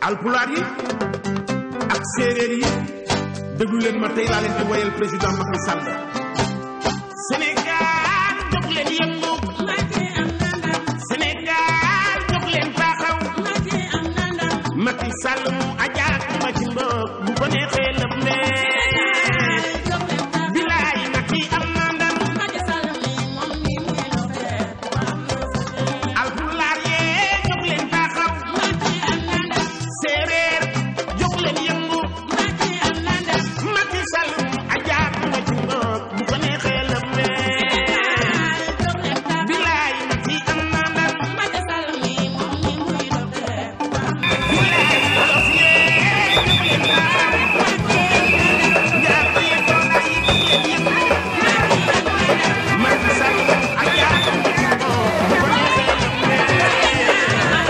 alpulaar yi ak séeréer yi déglu leen ma tey laa leen di woyal président Macky Sall. Sénégal jóg leen yëngu. Sénégal jóg leen taxaw. Macky Sall mu ajaat ma ci mbokk bu ko neexee lëb leen. bilaay Macky am na ndam. alpulaar yee jóg leen taxaw. séeréer jóg leen yëngu. Macky Sall mu ajaat ma ci mbokk bu ko neexee lëb leen. bilaay Macky am na ndam. bilaay wolof yee jóg leen taxaw. njaar yi toogaay yi jóg leen yëngu. Macky Sall mu ajaat ma ci mbokk bu ko neexee lëb leen.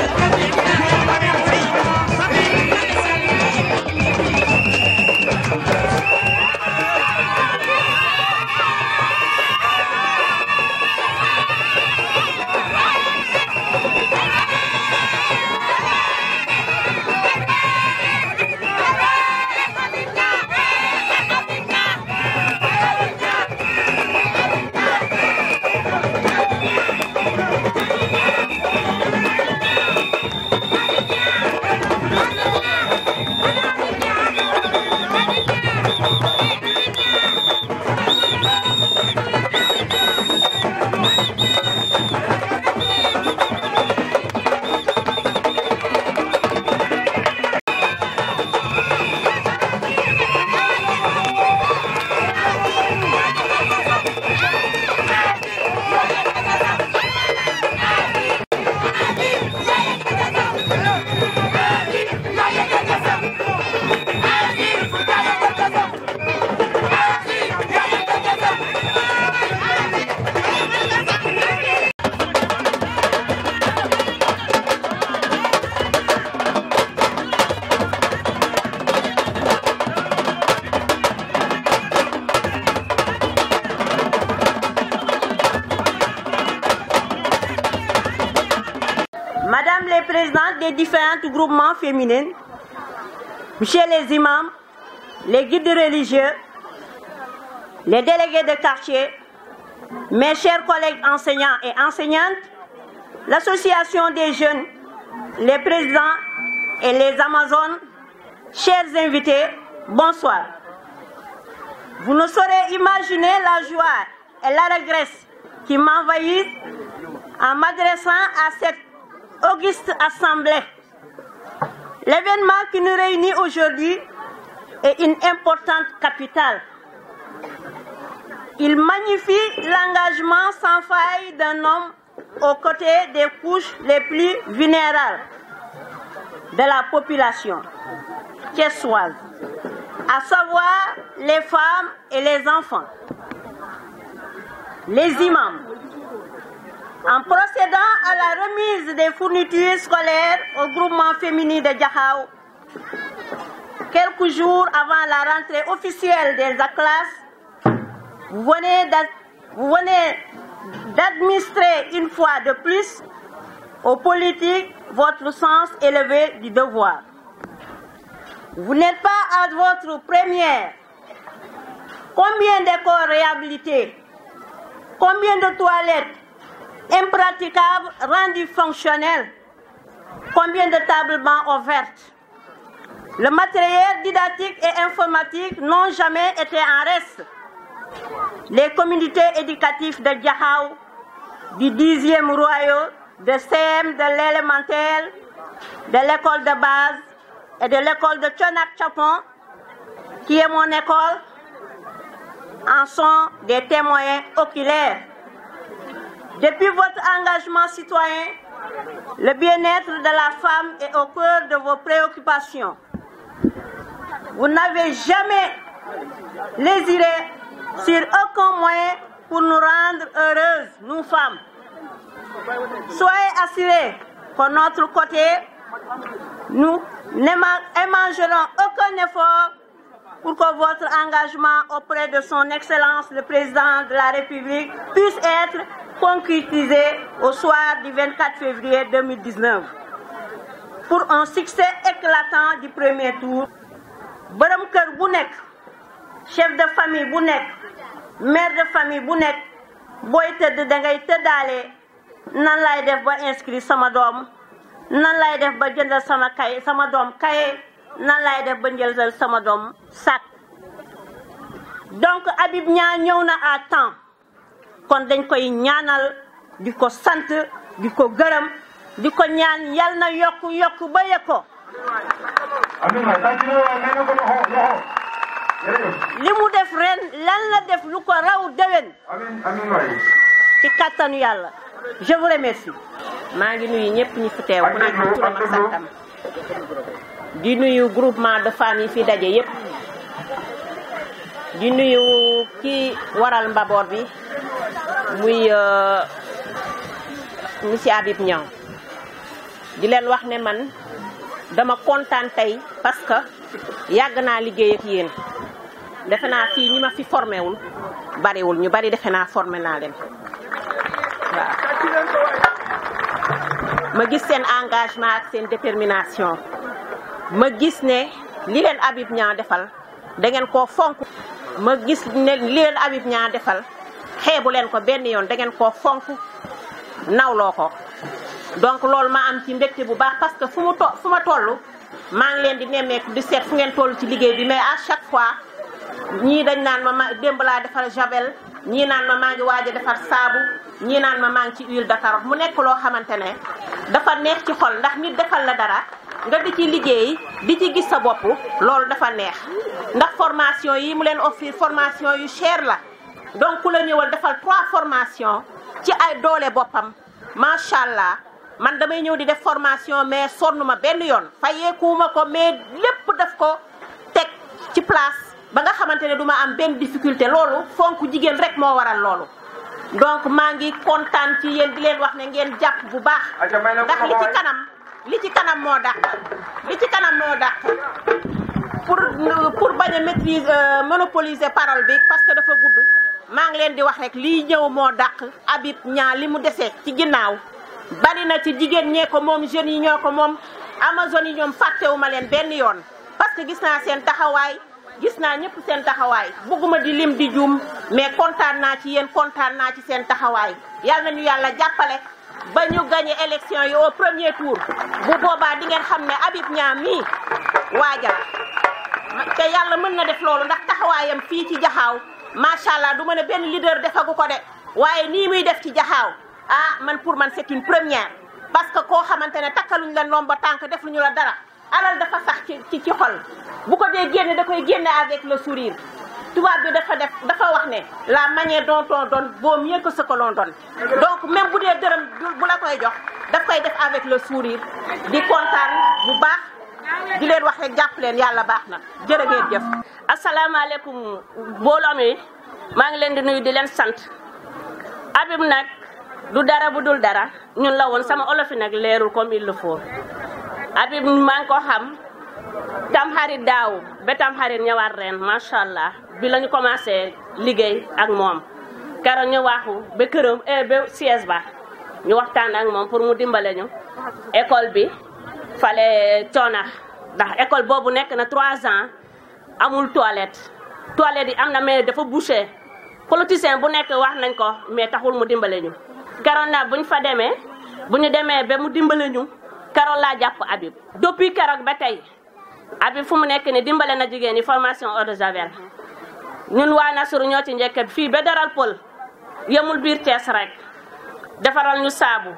boo paree tey moo fa nekk. Madame les présidentes des différents groupements féminins, Monsieur les imams, les guides religieux, les délégués de quartier, mes chers collègues enseignants et enseignantes, l'association des jeunes, les présidents et les Amazones, chers invités, bonsoir. Vous ne saurez imaginer la joie et l'allégresse qui m'envahissent en m'adressant à cette auguste assemblée. L'événement qui nous réunit aujourd'hui est une importante capitale. Il magnifie l'engagement sans faille d'un homme aux côtés des couches les plus vulnérables de la population thiessoise, à savoir les femmes et les enfants. Les imams, en procédant à la remise des fournitures scolaires au groupement féminin de Diakhao, quelques jours avant la rentrée officielle des classes, vous venez d'administrer une fois de plus aux politiques votre sens élevé du devoir. Vous n'êtes pas à votre première. Combien d'écoles réhabilitées? Combien de toilettes impraticables rendues fonctionnelles? Combien de tables bancs offertes? Le matériel didactique et informatique n'ont jamais été en reste. Les communautés éducatives de Diakhao, du 10e royaume, de CM, de l'élémentaire, de l'école de base et de l'école de Tchonak Chapon, qui est mon école, en sont des témoins oculaires. Depuis votre engagement citoyen, le bien-être de la femme est au cœur de vos préoccupations. Vous n'avez jamais lésiré sur aucun moyen pour nous rendre heureuses, nous femmes. Soyez assurés qu'à notre côté, nous n'émangerons aucun effort pour que votre engagement auprès de son Excellence le Président de la République puisse être concrétisé au soir du 24 février 2019. pour un succès éclatant du premier tour. Borom kër bu nekk, chef de famille bu nekk, mère de famille bu nekk, booy tëdd da ngay tëddaale nan lay def ba inscrire sama doom, nan lay def ba jëndal sama doom kaye, nan lay def ba jëndal sama doom sac. Donc Habib Niang ñëw na à temps kon dañ koy ñaanal di ko sant di ko gërëm di ko ñaan yal na yokku ba yëg ko. li mu def ren lan la def lu ko raw déwén. ci kattanu yàlla. je vous remercie. maa ngi nuyu ñëpp ñi fi teew ku nekk ci turam ak santam. di nuyu groupement de femmes yi fi daje yëpp. di nuyu ki waral mbaboor bi muy monsieur Habib Niang. di leen wax ne man dama kontaan tey parce que yàgg naa liggéey ak yéen defe naa fii ñi ma fi formé wul bariwul ñu bari defe naa formé naa leen waaw. ma gis seen engagement ak seen détermination ma gis ne li leen Habib Niang defal da ngeen koo fonk. ma gis ne li leen Habib Niang defal xeebu leen ko benn yoon da ngeen koo fonk nawloo ko. donc loolu ma am ci mbégte bu baax parce que fu ma toll maa ngi leen di nemmeeku di seet fu ngeen toll ci liggéey bi mais à chaque fois ñii dañ naan ma démb laa defar javel ñii naan ma maa ngi waaj a defar saabu ñii naan ma maa ngi ci huile de carotte mu nekk loo xamante ne dafa neex ci xol ndax nit defal la dara nga di ci liggéey di ci gis sa bopp loolu dafa neex ndax formation yi mu leen offrir formation yu cher la donc ku la ñëwal defal 3 formations ci ay doole boppam macha allah. man damay ñëw di def formation mais sonn ma benn yoon fayeekuuma ko mais lépp daf ko teg ci place ba nga xamante ne du ma am benn difficulté loolu fonk jigéen rek moo waral loolu. donc maa ngi kontaan ci yéen di leen wax ne ngeen jàpp bu baax ndax li ci kanam moo dàq pour bañ a maîtriser monopoliser parole bi parce que dafa gudd maa ngi leen di wax rek lii ñëw moo dàq Habib Niang li mu desee ci ginnaaw. bari na ci jigéen ñee ko moom jeunes yi ñoo ko moom Amazone yi ñoom fàttewuma leen benn yoon parce que gis naa seen taxawaay gis naa ñëpp seen taxawaay bëgguma di lim di juum mais kontaan naa ci yéen kontaan naa ci seen taxawaay yal nañu yàlla jàppale ba ñu gagné élection yi au premier tour bu boobaa di ngeen xam ne Habib Niang mii waajal te yàlla mën na def loolu ndax taxawaayam fii ci Jaxaaw macha allah du ma ne benn leader defagu ko de waaye nii muy def ci Jaxaaw man pour man c'est une première parce que koo xamante ne takkaluñ la nomba tànk defuñu la dara alal dafa sax ci xol bu ko dee génne da koy génne avec le sourire tubaab bi dafa wax ne la manière dont on donne vaut mieux que ce que l'on donne donc même bu dee dërëm bu la koy jox daf koy def avec le sourire di kontaan bu baax di leen wax rek jàpp leen yàlla baax na jërë ngeen jëf. asalaamaaleykum mbooloo mi maa ngi leen di nuyu di leen sant Habib nag du dara bu dul dara ñun la woon sama olof yi nag leerul comme il le faut Habib maa ngi ko xam tamxarit daaw ba tamxarit ñëwaat ren macha allah bi la ñu commencé liggéey ak moom keroog ñu waaxu ba këram ba siège ba ñu waxtaan ak moom pour mu dimbale ñu école bi fale coonax ndax école boobu nekk na 3 ans amul toilette yi am na mais dafa bouché politicien bu nekk wax nañ ko mais taxul mu dimbale ñu keroog nag bu ñu demee ba mu dimbale ñu keroog laa jàpp Habib depuis keroog ba tey Habib fu mu nekk ni dimbale na jigéen ñi formation eau de javel ñun waa Nasru ñoo ci njëkk fii ba daral pël yemul biir Thiès rek defaral ñu saabu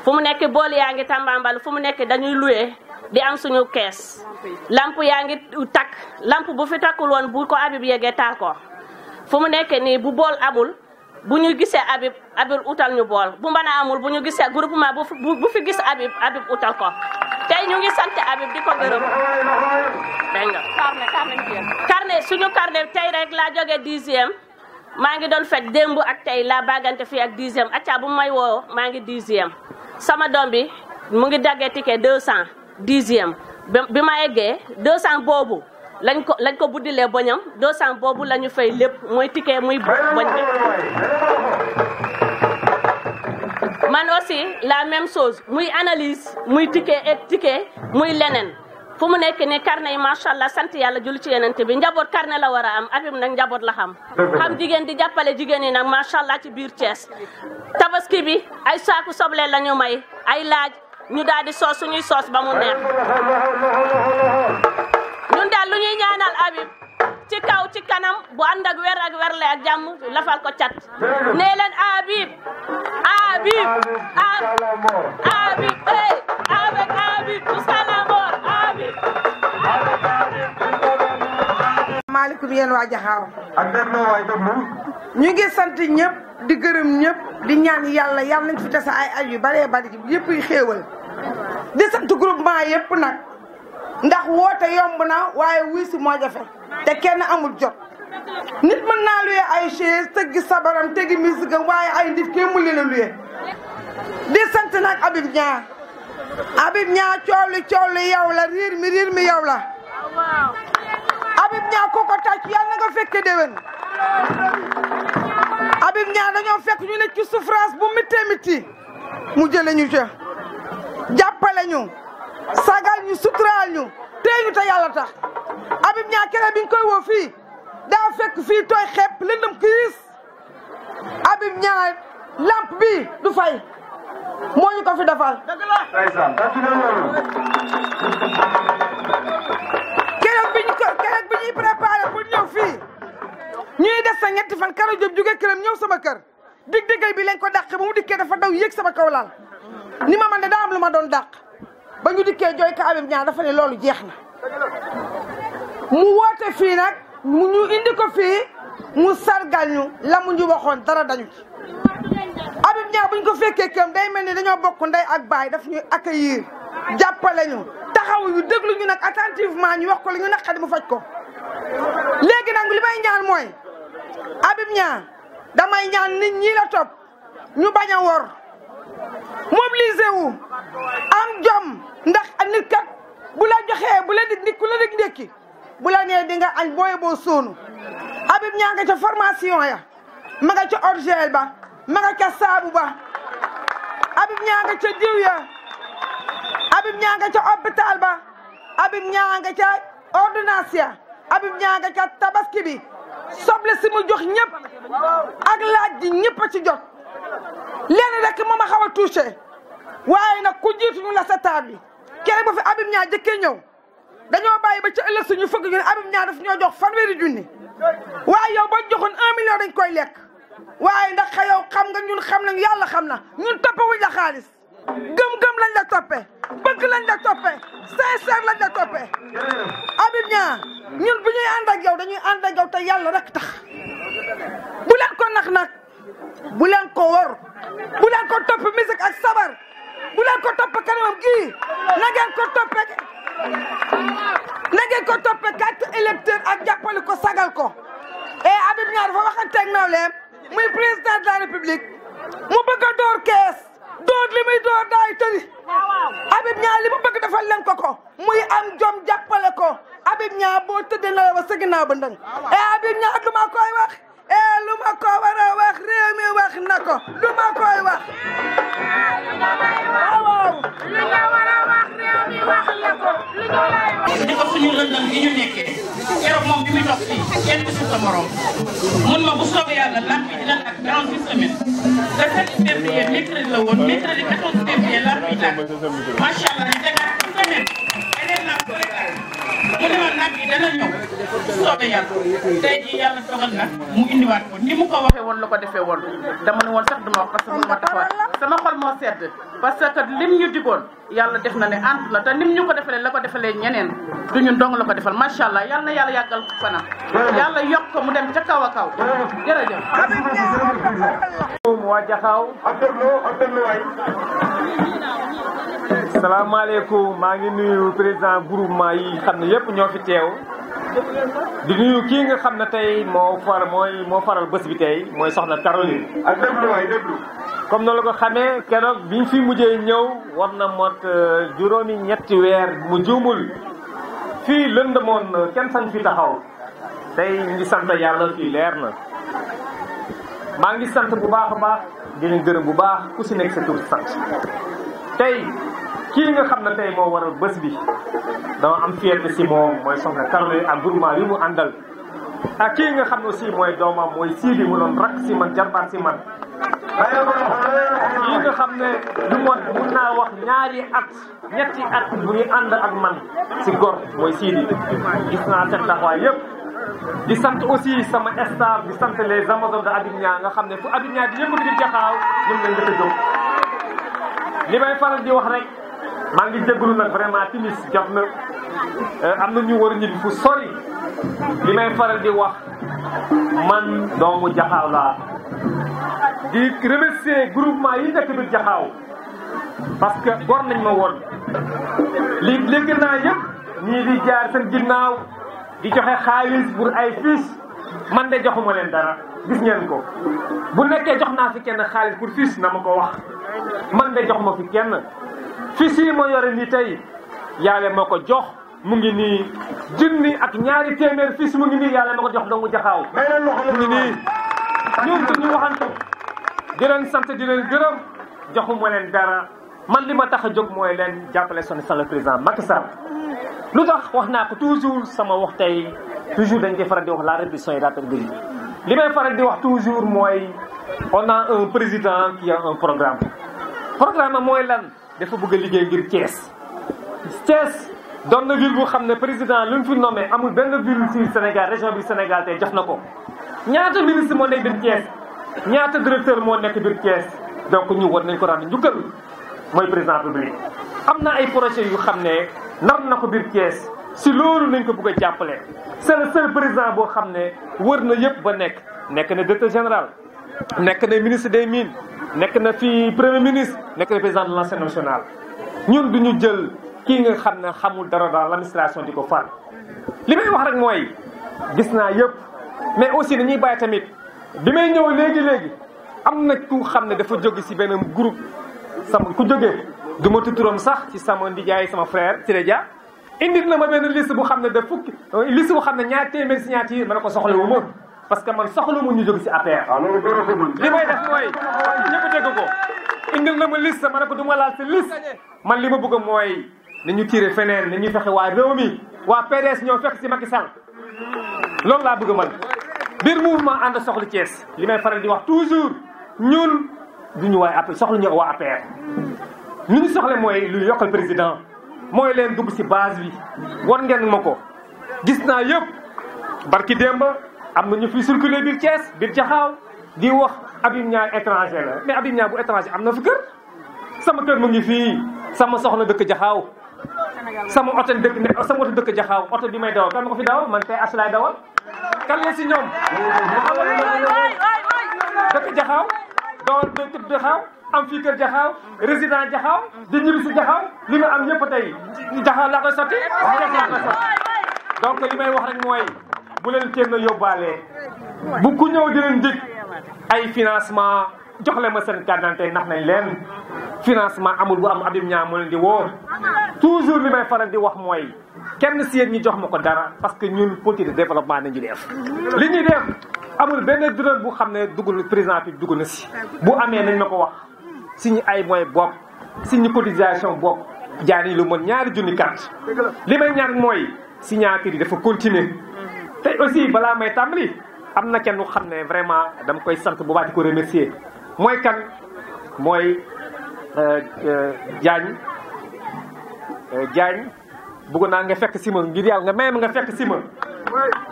fu mu nekk bool yaa ngi Tambambalu fu mu nekk dañuy loué di am suñu kees lamp yaa ngi takk lamp bu fi takkul woon bu ko Habib yegee taal ko fu mu nekk nii bu bool amul bu ñu gisee Habib utal ñu bool bu mbana amul bu ñu gisee groupement bu fi gis Habib utal ko tey ñu ngi sant Habib di ko gërëm dégg nga carnet suñu carnet tey rek laa jógee 10e maa ngi doon fekk démb ak tey laa bagante fii ak 10e acca bu may woo maa ngi 10e sama doom bi mu ngi daggee ticket 200 10e bi ma eggee 200 boobu lañ ko buddilee boñam 200 boobu la ñu fay lépp mooy ticket muy boñ bi man aussi la même chose muy analyse muy ticket muy leneen fu mu nekk ni carnet yi macha allah sant yàlla julli ci yenente bi njaboot carnet la war a am Habib nag njaboot la xam jigéen di jàppale jigéen yi nag macha allah ci biir Thiès tabaski bi ay saaku soble la ñu may ay laaj ñu daal di soos suñuy soos ba mu neex ñun daal lu ñuy ñaanal Habib ci kaw ci kanam bu ànd ak werle ak jàmm lafal ko cat nee leen Habib avec Habib jusqu'à la mort Habib. maaleykum yéen waa Jaxaaw ak déglu waay déglu ñu ngi sant ñëpp di gërëm ñëpp di ñaan yàlla nañ fi tasa ay at yu baree bari yëpp yi xéewal di sant groupement yëpp nag ndax woote yomb na waaye wuy si moo jafe te kenn amul jot nit mën naa luye ay chaise tëggi sabaram tëggi musique waaye ay nit kenn mu leen a luye di sant nag Habib Niang coow li yow la riir mi yow la Habib Niang ko tàcc yàlla na nga fekke déwén Habib Niang dañoo fekk ñu ne ci souffrance bu métti mu jële ñu ca jàppale ñu sagal ñu suturaal ñu tey ñu te yàlla tax Habib Niang kere bi ñu koy woo fii daa fekk fii tooy xepp lëndëm kiis Habib Niang lamp bi du fay moo ñu ko fi defal keroog bi ñuy préparé pour ñëw fii ñuy des sa ñetti fan Karo Diop jóge këram ñëw sama kër dig-digal bi lañ ko dàq ba mu dikkee dafa daw yéeg sama kaw laal ni ma man de daa am lu ma doon dàq ba ñu dikkee jooy ka Habib Niang dafa ne loolu jeex na mu woote fii nag mu ñu indi ko fii mu sargal ñu la mu ñu waxoon dara dañu ci Habib Niang buñ ko fekkee këm day mel ni dañoo bokk ndey ak baay daf ñuy accueillir jàppale ñu taxaw ñu déglu ñu nag attentivement ñu wax ko li ñu naqadi mu faj ko léegi nag li may ñaan mooy Habib Niang damay ñaan nit ñi la topp ñu bañ a wor mobiliser wu am jom ndax nit kat bu la joxee bu la dig ku la dig ndékki bu la nee di nga añ booye boo sóonu Habib Niang nga ca formation ya ma nga ca orgel ba ma nga ca saabu ba Habib Niang nga ca diw ya Habib Niang nga ca hôpital ba Habib Niang nga ca ordonnance ya Habib Niang nga ca tabaski bi soble si mu jox ñëpp ak laaj ji ñëpp a ci jot lenn rek moom a xaw a touché waaye nag ku jiitu ñu la sa taab bi kere ba fi Habib Niang jëkkee ñëw dañoo bàyyi ba ca ëllëg suñu fëgg ñu ne Habib Niang daf ñoo jox 1 000 000 waaye yow ba joxoon 1 million dañ koy lekk waaye ndax yow xam nga ñun xam nañ yàlla xam na ñun toppewuñ la xaalis gëm-gëm lañ la toppee bëgg lañ la toppee sincère lañ la toppee Habib Niang ñun bu ñuy ànd ak yow dañuy ànd ak yow te yàlla rek tax bu leen ko nax nag bu leen ko wor bu leen ko topp musique ak sabar bu leen ko topp kanamam gii na ngeen ko toppe carte électeur ak jàppale ko sagal ko et Habib Niang dafa waxanteeg nawleem muy président de la république mu bëgg a door kees door li muy door daay tëri Habib Niang li mu bëgg defal leen ko muy am jom jàppale ko Habib Niang boo tëddee na la wa sa ginnaaw ba ndëng et Habib Niang lu ma koy wax et lu ma ko war a wax réew mi wax na ko lu ma koy wax waaw lu ñu war a wax réew mi wax la ko lu ñu lay wax di ko suñu lëndëm gi ñu nekkee keroog moom bi muy dox fii kenn du sa morom mun ma bu soobee yàlla lamp yi dina ak dans 6 semaines le 7 février mercredi la woon mercredi 14 février lamp yi tàkk macha allah ñu tegaat 6 semaines beneen lamp ko régal mu ne ma lamp yi dana ñëw bu soobee yàlla tey jii yàlla dogal na mu indiwaat ko ni mu ko waxee woon la ko defee woon dama ne woon sax duma wax parce que mënu ma taxawaat sama xol moo sedd parce que lim ñu digoon yàlla def na ne ànd na te nim ñu ko defalee la ko defalee ñeneen du ñun dong la ko defal macha allah yal na yàlla yàggal fanam yàlla yokk ko mu dem ca kaw a kaw jërëjëf. waa Jaxaaw salaamaaleykum maa ngi nuyu président groupement yi xam ne yëpp ñoo fi teew di nuyu kii nga xam ne tey moo faral bés bi tey mooy soxna Caroline. ak déglu waay déglu. comme noonu la ko xamee keroog biñ fi mujjee ñëw war na mot juróomi ñetti weer mu juumul fii lëndëmoon kenn sañ fi taxaw tey ñu ngi sant yàlla fii leer na maa ngi sant bu baax a baax di leen gërëm bu baax ku si nekk sa tur sant tey kii nga xam ne tey moo waral bés bi dama am fierté si moom mooy soxna Caroline ak groupement bi mu àndal ak kii nga xam ne aussi mooy doomam mooy Sidi mu doon rak si man jarbaat si man kii nga xam ne lu mot mun naa wax ñaari at ñetti at bu ñu ànd ak man si gor mooy Sidi gis naa seen taxawaay yëpp di sant aussi sama staff di sant les amazones de Abidjan nga xam ne fu Abidjan di yëngu di jaxaaw ñun lañ dëkk jóg li may faral di wax rek maa ngi jégalu nag vraiment timis jot na am na ñu war a ñibbi fu sori li may faral di wax man doomu jaxaaw laa di remercier groupement yi nekk biir jaxaaw parce que gor nañ ma woon léegi naa yëpp ñii di jaar seen ginnaaw di joxe xaalis pour ay fiches man de joxuma leen dara gis ngeen ko bu nekkee jox naa fi kenn xaalis pour fiche na ma ko wax man de joxuma fi kenn fiches yi ma yore nii tey yàlla moo ko jox mu ngi nii junni ak ñaari téeméer fiches mu ngi nii yàlla moo ko jox doomu jaxaaw mu ngi nii ñun duñu waxantu di leen sant di leen gërëm joxuma leen dara man li ma tax a jóg mooy leen jàppale son le président Macky Sall lu tax wax naa ko toujours sama wax tey toujours dañ koy faral di wax la répétition est la pédagogie li may faral di wax toujours mooy on a un président qui a un programme mooy lan dafa bëgg a liggéey ngir Thiès doon na ville bu xam ne président lu mu fi nommé amul benn ville ci Sénégal région bi Sénégal tey jox na ko ñaata ministre moo nekk biir Thiès ñaata directeur moo nekk biir Thiès donc ñu war nañ ko rendre njukkal mooy président public am na ay projets yu xam ne nar na ko biir Thiès si loolu nañ ko bëgg a jàppale c'est le seul président boo xam ne wër na yëpp ba nekk na directeur général nekk na ministre des mines nekk na fi premier ministre nekk na président de l'Assemblée nationale ñun duñu jël kii nga xam ne xamul dara dans l'administration di ko far li may wax rek mooy gis naa yëpp mais aussi dañuy bàyyi tamit bi may ñëw léegi am na ku xam ne dafa jóge si benn groupe sama ku jógee du ma tuturam sax ci sama ndijaay sama frère Siré Dia indil na ma benn liste bu xam ne da fukki liste bu xam ne ñaar téeméer signature ma ne ko soxla wu ma parce que man soxla mu ñu jóg si APR li may def mooy ñëpp dégg ko indil na ma liste ma ne ko du ma laal si liste man li ma bëgg mooy nañu tiré feneen nañu fexe waa réew mi waa PDS ñoo fekk si Macky Sall loolu laa bëgg man biir mouvement ànd soxla Thiès li may faral di wax toujours ñun duñu waay APR soxla ñu waa APR li ñu soxla mooy lu yokkal président mooy leen dugg si base bi war ngeen ma ko gis naa yëpp barki démb am na ñu fi circulé biir Thiès biir Jaxaaw di wax Habib Niang étranger la mais Habib Niang bu étranger am na fi kër sama kër mu ngi fii sama soxna dëkk Jaxaaw sama oto dëkk Jaxaaw oto bi may dawal kan ma ko fi dawal man tey laay dawal kan la si ñoom dëkk Jaxaaw dawal dëkk Jaxaaw am fii kër Jaxaaw résident Jaxaaw di ñibbi si Jaxaaw li ma am yëpp tey Jaxaaw laa koy sotti donc li may wax rek mooy bu leen kenn yóbbaalee bu ku ñëw di leen dig ay financement jox leen ma seen carte d'identité nax nañ leen financement amul bu am Habib Niang moo leen di wóor toujours li may faral di wax mooy kenn si yéen ñi jox ma ko dara parce que ñun politique de développement nañu def li ñuy def amul benn dërëm bu xam ne dugg président bi dugg na si bu amee nañ ma ko wax suñu ay moyens bopp suñu cotisation bopp jaay lu mën ñaari junni carte li may ñaan mooy signature yi dafa continuer te aussi balaa may tàmbali am na kenn xam ne vraiment dama koy sant bu baax di ko remercier mooy kan mooy Diagne bëgg naa nga fekk si ma ngir yàlla nga may ma nga fekk si ma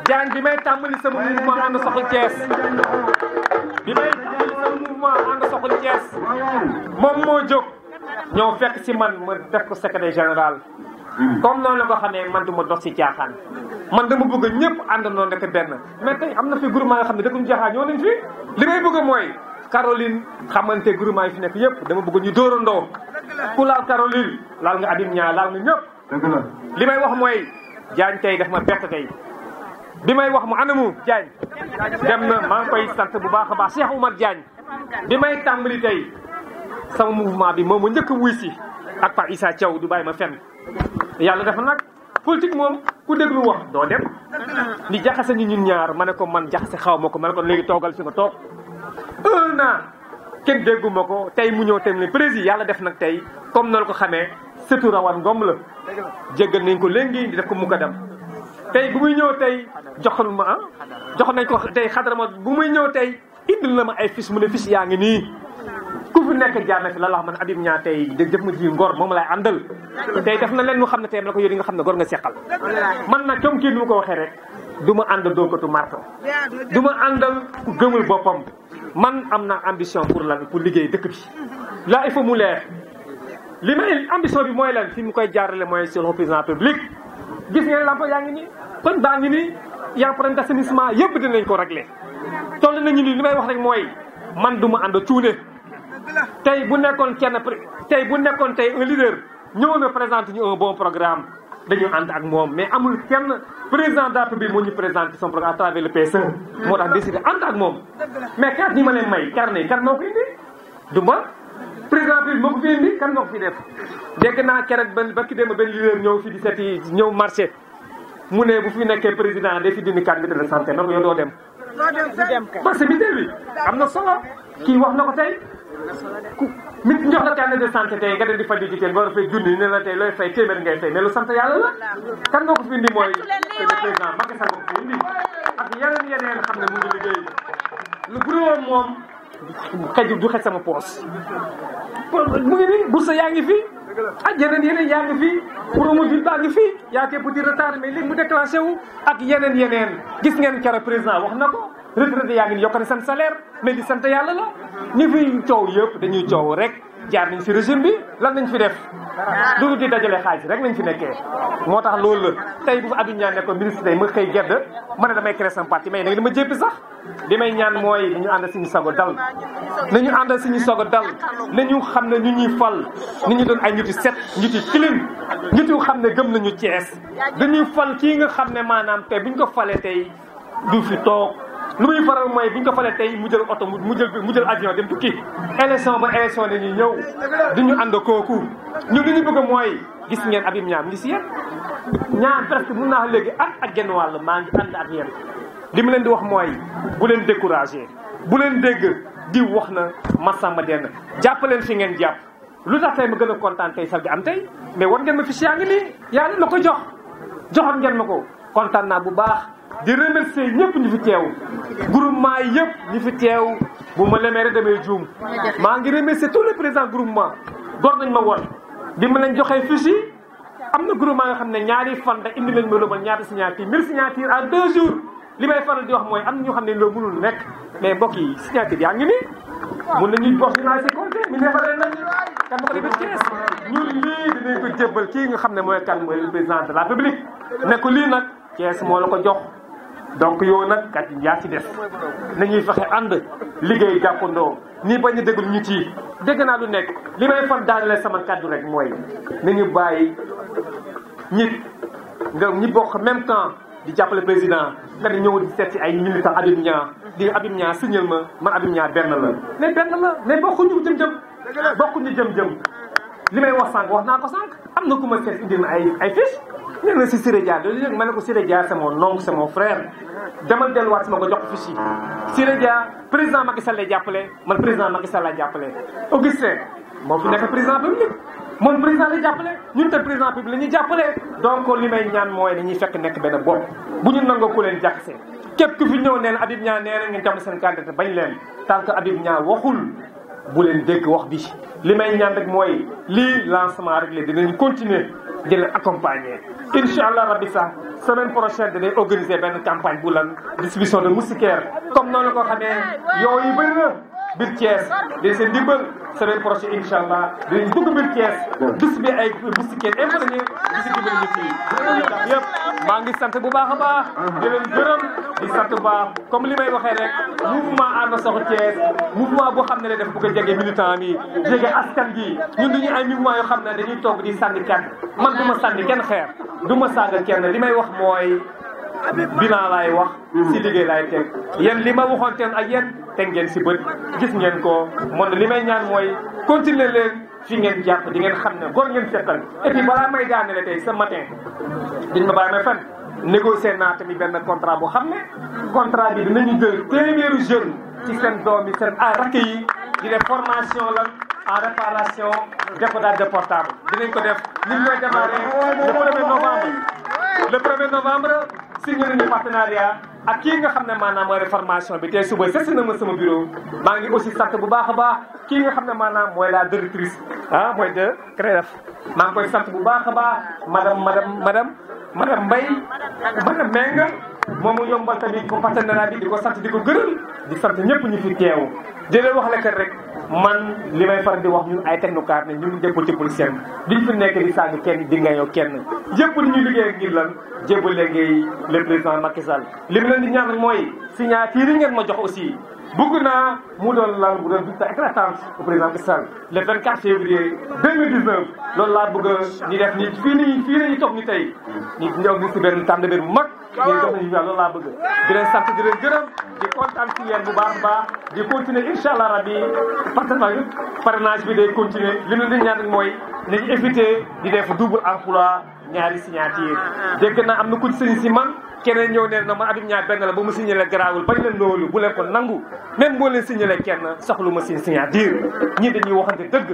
Diagne bi may tàmbali sama mouvement ànd soxla Thiès moom moo jóg ñëw fekk si man ma def ko secrétaire général comme noonu la ko xamee man du ma dox si caaxaan man dama bëgg ñëpp àndandoo nekk benn mais tey am na fi groupement nga xam ne dëkkuñu jaaxaan ñoo nañ fi li may bëgg mooy Caroline xamante groupement yi fi nekk yëpp dama bëgg ñu dóorandoo ku laal Caroline laal nga Habib Niang laal nga ñëpp li may wax mooy Diagne tey daf ma bett tey bi may wax mu anamu Diagne dem na maa ngi koy sant bu baax a baax Cheikh Oumar Diagne bi may tàmbali tey sama mouvement bi moom mu njëkk wuy si ak Pape Issa Thiaw du bàyyi ma fenn yàlla dafa nag politique moom ku déglu wax doo dem li jaxase ñun ñaar ma ne ko man jaxase xaw ma ko ma ne ko léegi toogal fi nga toog naa kenn dégguma ko tey mu ñëw tamit président yàlla def nag tey comme noonu ko xamee surtout Rawane Ngom la jéggal nañ ko léegi di def ko mu ko dem tey bu muy ñëw tey joxal ma jox nañ ko tey xadarama bu muy ñëw tey indil na ma ay fiche mu ne fiche yaa ngi nii ku fi nekk jaar na fi la wax man Habib Niang tey def ma ji ngor moom lay àndal tey def na leen lu xam ne tey la ko yónni nga xam ne gor nga seqal man nag comme kii ni ma ko waxee rek du ma àndal dookatu marto du ma àndal ku gëmul boppam man am naa ambition pour lan pour liggéey dëkk bi là il faut mu leer li may ambition bi mooy lan fi mu koy jaarale mooy sur le président public gis ngeen lampo yaa ngi nii kon baa ngi nii yaa problème d'assainissement yëpp dinañ ko régler toll nañu nii li may wax rek mooy man du ma ànd cuune tey bu nekkoon tey un leader ñëw na présenter ñu un bon programme dañu ànd ak moom mais amul kenn président de la République moo ñu présenter son programme à travers le PSE moo tax décidé ànd ak moom mais carte ñi ma leen may carnet yi kan moo ko indi du ma président bi moo ko fi indi kan moo ko fi def dégg naa keroog barki démb benn leader ñëw fi di seeti ñëw marché mu ne bu fi nekkee président day fi dindi carte mutuelle de santé na ko yow doo dem parce que mutuelle bi am na solo kii wax na ko tey mit jox la carnet de santé tey nga dem di faj di jigéen war a fay junni ne la tey looy fay téeméer ngay fay mais lu sant yàlla la kan moo ko fi indi mooy le président Macky Sall ko fi indi ak yeneen xam ne mu ngi liggéey lu bureau moom xëj du xëj sama poos mu ngi nii bourse yaa ngi fi ak yeneen yaa ngi fi promotion baa ngi fi yaa ngi petit retard mais léegi mu déclenché wu ak yeneen gis ngeen keroog président wax na ko retraité yaa ngi yokk na seen salaire mais di sant yàlla la ñu fi coow yëpp dañuy coow rek jaar nañ fi régime bi lan nañ fi def loolu di dajale xaalis rek nañ fi nekkee moo tax loolu la tey bu fa Habib Niang nekkoon ministre day ma xëy gedd ma ne damay créer sama parti mais nag dama jéppi sax li may ñaan mooy ñu ànd suñu sogo dal nañu ànd suñu sogo dal nañu xam ne ñu ñuy fal ni ñu doon ay ñuti set ñuti clean ñuti xam ne gëm nañu Thiès dañuy fal kii nga xam ne maanaam tey buñ ko falee tey du fi toog lu muy faral mooy bi ñu ko falee tey mu jël oto mu jël avion dem tukki élection ba élection dañuy ñëw duñu ànd kooku ñun li ñu bëgg mooy gis ngeen Habib Niang mi ngi si yéen ñaar presque mun naa léegi ak genn wàll maa ngi ànd ak yéen li mu leen di wax mooy bu leen découragé bu leen dégg di wax na Massamba denn jàpp leen fi ngeen jàpp lu tax tey ma gën a kontaan tey sal bi am tey mais war ngeen ma fiche yaa ngi nii yaa leen ma ko joxoon ngeen ma ko kontaan naa bu baax di remercier ñëpp ñu fi teew groupement yi yëpp ñu fi teew bu ma lemee rek damay juum maa ngi remercier tous les présidents groupement door nañ ma woon bi ma leen joxee fiche yi am na groupement yoo xam ne ñaari fan da indi lañ ma lobal ñaata signature 1000 signature en 2 jours li may faral di wax mooy am na ñoo xam ne loolu mënul nekk mais mbokk yi signature yaa ngi nii mun nañuy bos dinaa si compté mi neefare nañ kan ma ko defee Thiès ñun lii dinañ ko jébbal kii nga xam ne mooy kan mooy le président de la République ne ko lii nag Thiès moo la ko jox donc yow nag kat yaa ci def nañuy fexe ànd liggéey jàppandoo nii bañ a déglu ñu ci dégg naa lu nekk li may fan daanale sama kàddu rek mooy nañu bàyyi ñi bokk même temps di jàppale président nga di ñëw di seet si ay militant Habib Niang di Habib Niang signal ma man Habib Niang benn la mais bokkuñu jëm-jëm li may wax sànq wax naa ko sànq am na ku ma seet indil ma ay fiche nee na si Siré Dia loolu ma ne ko Siré Dia c'est mon oncle c'est mon frère demal delluwaat si ma ko jox ko fiche yi Siré Dia président Macky Sall lay jàppale man président Macky Sall lay jàppale Augustin moo fi nekk président public moom président lay jàppale ñun tam président public la ñuy jàppale donc li may ñaan mooy dañuy fekk nekk benn bopp bu ñu nangoo ku leen jaxase képp ku fi ñëw nee na Habib Niang nee na ngeen jàppale seen candidat bañ leen tant que Habib Niang waxul bu leen dégg wax bi li may ñaan rek mooy lii lancement rek la dinañ continuer di leen accompagner incha allah rabbi sax semaine prochaine dinañ organiser benn campagne bu lan distribution de moustiquaires comme noonu la ko xamee yooyu bëri na biir Thiès dañ seen dimbal semaine prochaine incha allah dinañ dugg biir Thiès bis bi ay moustiquaires imprégné di si dimbali nit yi yëpp maa ngi sant bu baax a baax di leen gërëm di sant bu baax comme li may waxee rek mouvement ànd soxla Thiès mouvement boo xam ne la def bëgg a jege militant bi jege askan gi ñun duñu ay mouvement yoo xam ne dañuy toog di sànni kenn man du ma sànni kenn xeer du ma saaga kenn li may wax mooy bilan laay wax si liggéey laay teg yéen li ma waxoon teen ak yéen teg ngeen si bët gis ngeen ko mon li may ñaan mooy continuer leen fi ngeen jàpp di ngeen xam ne góor ngeen seqal et puis balaa may daanele tey ce matin diñ ma bàyyi may fen négocier naa tamit benn contrat boo xam ne contrat bi dinañu jël téeméeru jeune ci seen doom yi seen rakk yi di def formation la en réparation décodage de portable dinañ ko def ni ñu koy démarrer le 1er novembre le 1er novembre signé nañu partenariat ak kii nga xam ne maanaam mooy formation bi tey suba seet si na ma sama bureau maa ngi aussi sant bu baax a baax kii nga xam ne maanaam mooy la directrice mooy de CREDEF maa ngi koy sant bu baax a baax madame Mbaye madame Menga moom mu yombal tamit ko partenariat bi di ko sant di ko gërëm di sant ñëpp ñu fi teew di leen wax lekkat rek man li may faral di wax ñun ay technocrate ne ñun jëppal ci politicien diñ fi nekk di sànni kenn di ngayoo kenn jëpp li ñu liggéey ngir lan jébbale ngay le président Macky Sall li mu leen di ñaan mooy signature yi ngeen ma jox aussi bëgg naa mu doon lan bu doon victoire éclatante au président Macky Sall le 24 février 2019 loolu laa bëgg ñu def ni fii nañu toog ni tey ñu ñëw ni si benn tànn bu mag ñu jox nañu loolu laa bëgg di leen sant di leen gërëm di kontaan ci yéen bu baax a baax di continuer incha allah rabbi parrainage bi day continuer li mu leen di ñaan mooy nañu éviter di def double emploi ñaari signature dégg naa am na ku sëñ si man keneen ñëw neen na man Habib Niang benn la ba mu signalee garaawul bañ leen loolu bu leen ko nangu même boo leen signalee kenn soxlu ma seen signature ñii dañuy waxante dëgg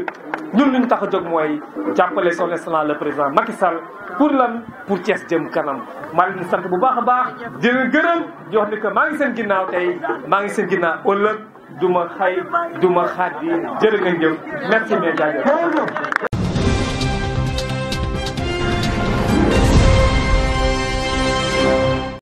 ñun luñ tax a jóg mooy jàppale son excellence le président Macky Sall pour lan pour Thiès jëm kanam maa leen sant bu baax a baax di leen gërëm di wax ni que maa ngi seen ginnaaw tey maa ngi seen ginnaaw ëllëg du ma xay du ma xaaj bi jërë ngeen jëf merci bien jaajëf